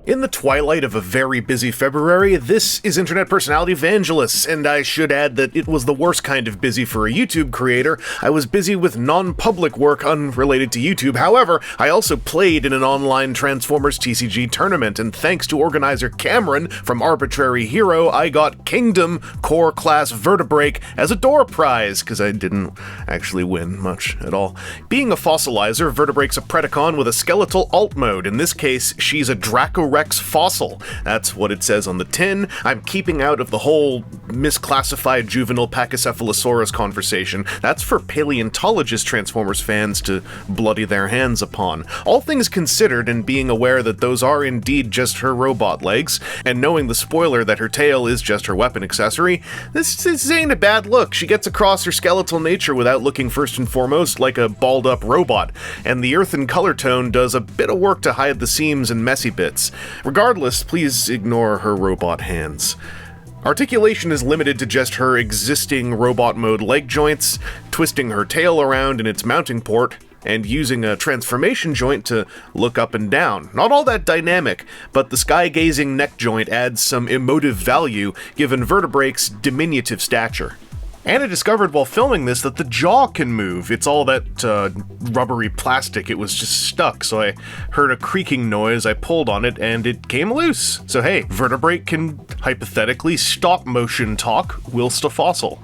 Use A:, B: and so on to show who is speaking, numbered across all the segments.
A: In the twilight of a very busy February, this is internet personality Vangelus, and I should add that it was the worst kind of busy for a YouTube creator. I was busy with non-public work unrelated to YouTube. However, I also played in an online Transformers TCG tournament, and thanks to organizer Cameron from Arbitrary Hero, I got Kingdom Core Class Vertebreak as a door prize, because I didn't actually win much at all. Being a fossilizer, Vertebrake's a Predacon with a skeletal alt mode. In this case, she's a Dracorex fossil. That's what it says on the tin. I'm keeping out of the whole misclassified juvenile Pachycephalosaurus conversation. That's for paleontologist Transformers fans to bloody their hands upon. All things considered, and being aware that those are indeed just her robot legs, and knowing the spoiler that her tail is just her weapon accessory, this ain't a bad look. She gets across her skeletal nature without looking first and foremost like a balled-up robot, and the earthen color tone does a bit of work to hide the seams and messy bits. Regardless, please ignore her robot hands. Articulation is limited to just her existing robot mode leg joints, twisting her tail around in its mounting port, and using a transformation joint to look up and down. Not all that dynamic, but the sky-gazing neck joint adds some emotive value given Vertebrake's diminutive stature. And I discovered while filming this that the jaw can move. It's all that rubbery plastic, it was just stuck, so I heard a creaking noise, I pulled on it, and it came loose. So hey, Vertebrake can hypothetically stop motion talk whilst a fossil.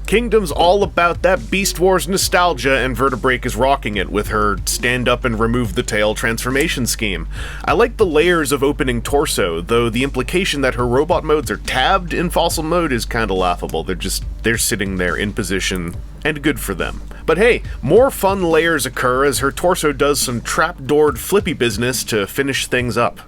A: Kingdom's all about that Beast Wars nostalgia, and Vertebrake is rocking it with her stand up and remove the tail transformation scheme. I like the layers of opening torso, though the implication that her robot modes are tabbed in fossil mode is kinda laughable. They're sitting there in position, and good for them. But hey, more fun layers occur as her torso does some trapdoored flippy business to finish things up.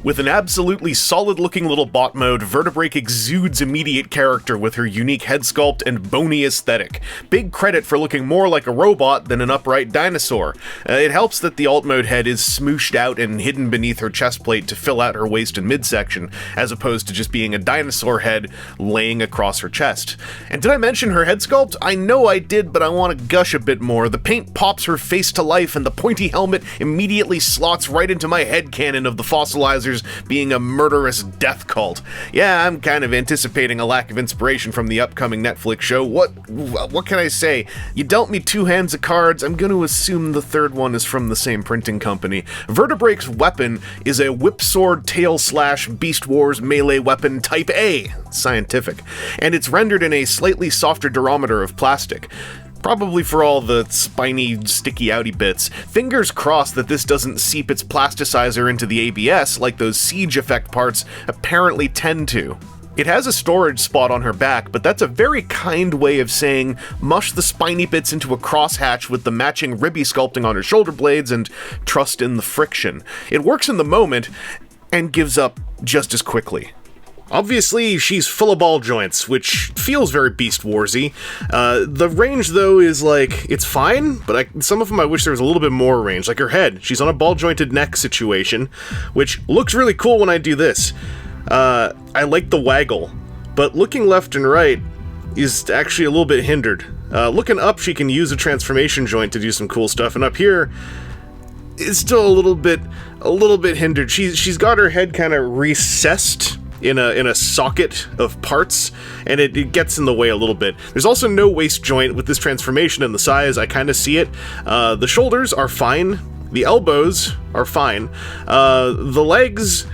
A: With an absolutely solid-looking little bot mode, Vertebrake exudes immediate character with her unique head sculpt and bony aesthetic. Big credit for looking more like a robot than an upright dinosaur. It helps that the alt mode head is smooshed out and hidden beneath her chest plate to fill out her waist and midsection, as opposed to just being a dinosaur head laying across her chest. And did I mention her head sculpt? I know I did, but I want to gush a bit more. The paint pops her face to life, and the pointy helmet immediately slots right into my headcanon of the fossilizers being a murderous death cult. Yeah, I'm kind of anticipating a lack of inspiration from the upcoming Netflix show. What can I say? You dealt me two hands of cards, I'm going to assume the third one is from the same printing company. Vertebrake's weapon is a whipsword tail slash Beast Wars melee weapon type A, scientific, and it's rendered in a slightly softer durometer of plastic. Probably for all the spiny, sticky-outy bits. Fingers crossed that this doesn't seep its plasticizer into the ABS like those siege effect parts apparently tend to. It has a storage spot on her back, but that's a very kind way of saying mush the spiny bits into a crosshatch with the matching ribby sculpting on her shoulder blades and trust in the friction. It works in the moment and gives up just as quickly. Obviously, she's full of ball joints, which feels very Beast Warsy. The range, though, is like, it's fine, but some of them I wish there was a little bit more range. Like her head, she's on a ball-jointed neck situation, which looks really cool when I do this. I like the waggle, but looking left and right is actually a little bit hindered. Looking up, she can use a transformation joint to do some cool stuff, and up here, it's still a little bit hindered. She's got her head kind of recessed in a socket of parts, and it gets in the way a little bit. There's also no waist joint with this transformation and the size. I kind of see it. The shoulders are fine. The elbows are fine. The legs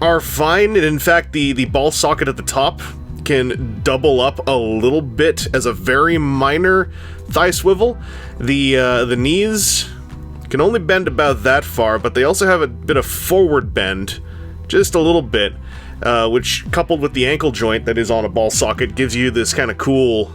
A: are fine, and in fact, the ball socket at the top can double up a little bit as a very minor thigh swivel. The knees can only bend about that far, but they also have a bit of forward bend, just a little bit, which, coupled with the ankle joint that is on a ball socket, gives you this kind of cool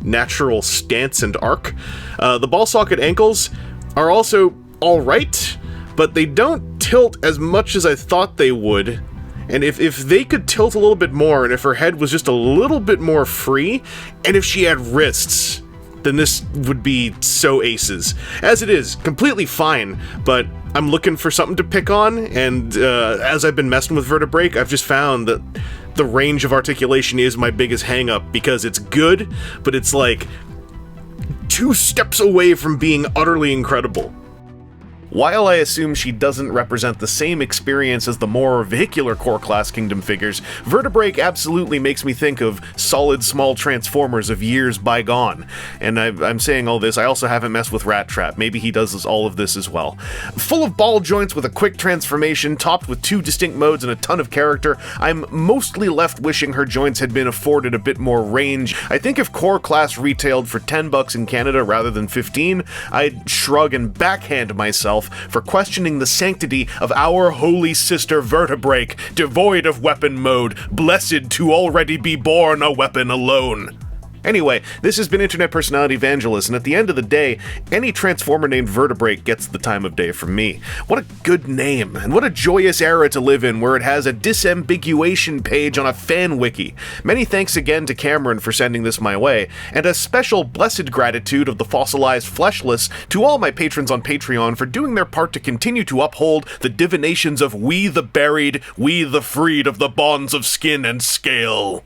A: natural stance and arc. The ball socket ankles are also alright, but they don't tilt as much as I thought they would. And if they could tilt a little bit more, and if her head was just a little bit more free, and if she had wrists, then this would be so aces. As it is, completely fine, but I'm looking for something to pick on, and as I've been messing with Vertebreak, I've just found that the range of articulation is my biggest hang-up, because it's good, but it's like 2 steps away from being utterly incredible. While I assume she doesn't represent the same experience as the more vehicular core class Kingdom figures, Vertebreak absolutely makes me think of solid small Transformers of years bygone. And I'm saying all this, I also haven't messed with Rat Trap, maybe he does all of this as well. Full of ball joints with a quick transformation, topped with 2 distinct modes and a ton of character, I'm mostly left wishing her joints had been afforded a bit more range. I think if core class retailed for $10 in Canada rather than 15, I'd shrug and backhand myself for questioning the sanctity of our holy sister Vertebreak, devoid of weapon mode, blessed to already be born a weapon alone. Anyway, this has been Internet Personality Vangelus, and at the end of the day, any Transformer named Vertebreak gets the time of day from me. What a good name, and what a joyous era to live in where it has a disambiguation page on a fan wiki. Many thanks again to Cameron for sending this my way, and a special blessed gratitude of the fossilized fleshless to all my patrons on Patreon for doing their part to continue to uphold the divinations of we the buried, we the freed of the bonds of skin and scale.